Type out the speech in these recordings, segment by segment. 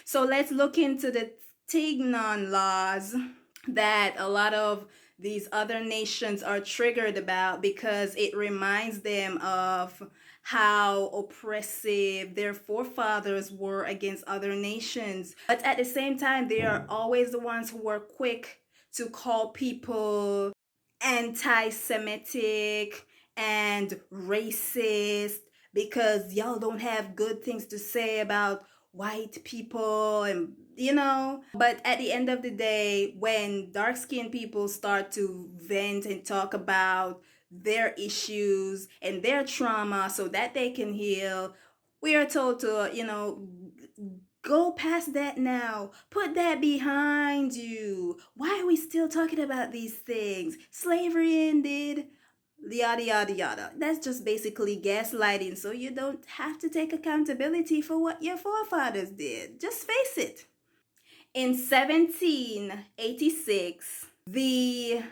So let's look into the Tignon laws that a lot of these other nations are triggered about because it reminds them of how oppressive their forefathers were against other nations. But at the same time, they are always the ones who were quick to call people anti Semitic and racist because y'all don't have good things to say about white people and but at the end of the day, when dark skinned people start to vent and talk about their issues and their trauma so that they can heal, we are told to go past that now. Put that behind you. Why are we still talking about these things? Slavery ended, yada yada yada. That's just basically gaslighting, so you don't have to take accountability for what your forefathers did. Just face it. In 1786, the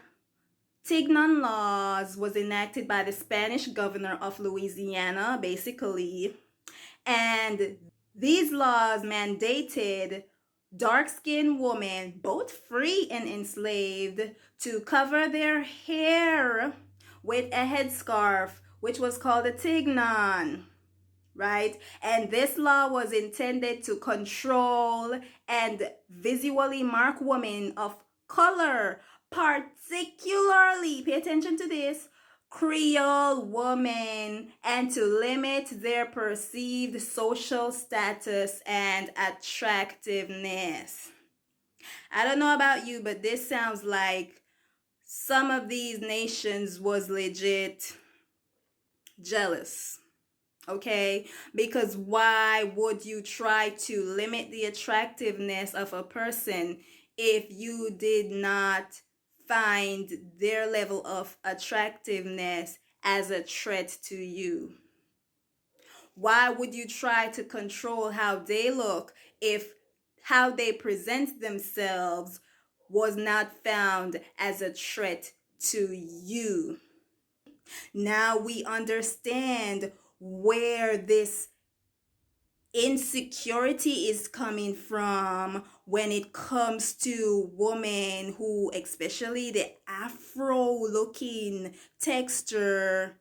Tignon laws was enacted by the Spanish governor of Louisiana, basically, and these laws mandated dark-skinned women, both free and enslaved, to cover their hair with a headscarf, which was called a tignon, right? And this law was intended to control and visually mark women of color, particularly, pay attention to this, Creole women, and to limit their perceived social status and attractiveness. I don't know about you, but this sounds like some of these nations was legit jealous. Okay, because why would you try to limit the attractiveness of a person if you did not find their level of attractiveness as a threat to you? Why would you try to control how they look if how they present themselves was not found as a threat to you? Now we understand where this insecurity is coming from when it comes to women who, especially the afro looking texture,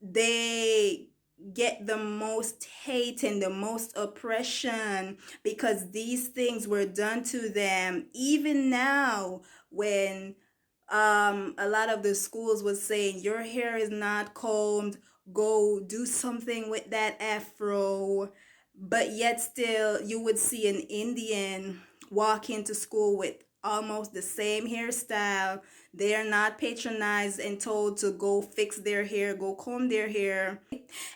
they get the most hate and the most oppression because these things were done to them. Even now, when a lot of the schools was saying your hair is not combed, go do something with that afro, but yet still you would see an Indian walk into school with almost the same hairstyle. They are not patronized and told to go fix their hair, go comb their hair.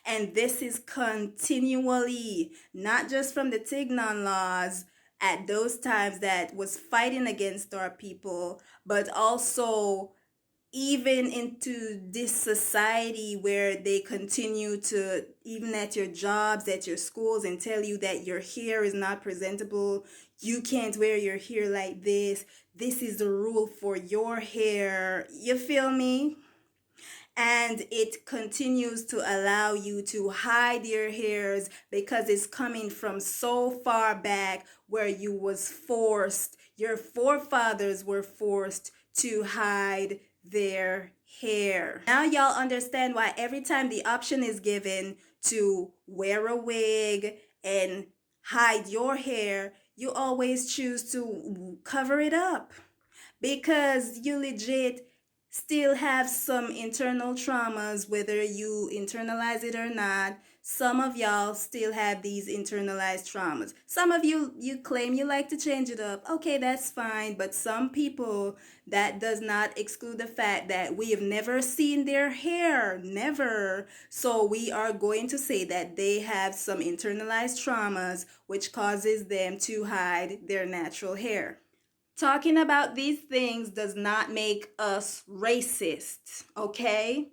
And this is continually, not just from the Tignon laws at those times that was fighting against our people, but also even into this society where they continue to, even at your jobs, at your schools, and tell you that your hair is not presentable, you can't wear your hair like this is the rule for your hair, you feel me? And it continues to allow you to hide your hairs because it's coming from so far back where you was forced, your forefathers were forced to hide their hair. Now y'all understand why every time the option is given to wear a wig and hide your hair, you always choose to cover it up because you legit still have some internal traumas, whether you internalize it or not. Some of y'all still have these internalized traumas. Some of you claim you like to change it up. Okay, that's fine. But some people, that does not exclude the fact that we have never seen their hair. Never. So we are going to say that they have some internalized traumas which causes them to hide their natural hair. Talking about these things does not make us racist, okay?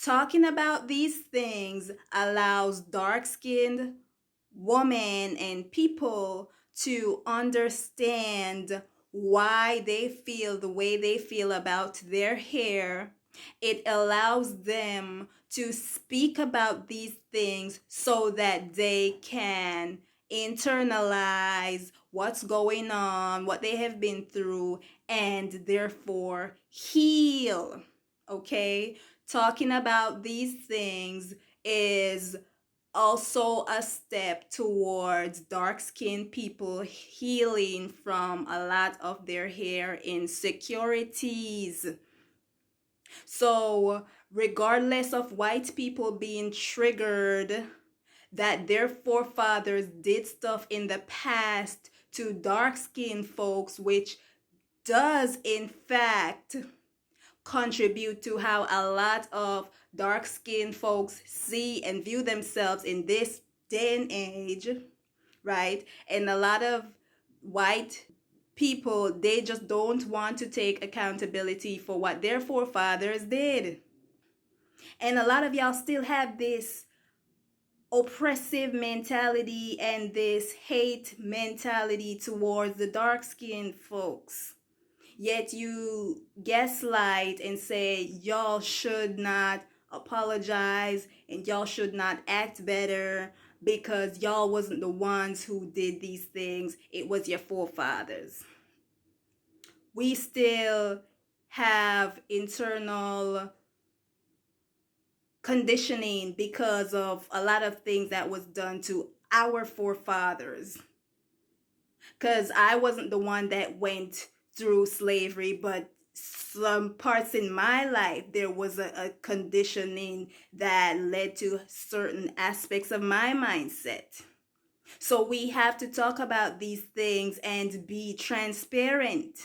Talking about these things allows dark-skinned women and people to understand why they feel the way they feel about their hair. It allows them to speak about these things so that they can internalize what's going on, what they have been through, and therefore heal. Okay? Talking about these things is also a step towards dark skinned people healing from a lot of their hair insecurities. So, regardless of white people being triggered that their forefathers did stuff in the past to dark skinned folks, which does in fact contribute to how a lot of dark skinned folks see and view themselves in this day and age, right? And a lot of white people, they just don't want to take accountability for what their forefathers did. And a lot of y'all still have this oppressive mentality and this hate mentality towards the dark skinned folks. Yet you gaslight and say y'all should not apologize and y'all should not act better because y'all wasn't the ones who did these things. It was your forefathers. We still have internal conditioning because of a lot of things that was done to our forefathers. Because I wasn't the one that went through slavery, but some parts in my life there was a conditioning that led to certain aspects of my mindset. So we have to talk about these things and be transparent.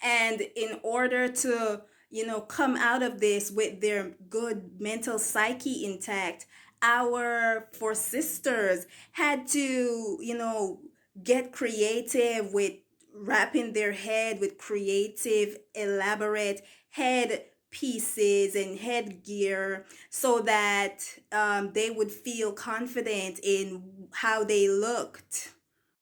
And in order to, come out of this with their good mental psyche intact, our four sisters had to, get creative with wrapping their head with creative, elaborate head pieces and headgear so that they would feel confident in how they looked.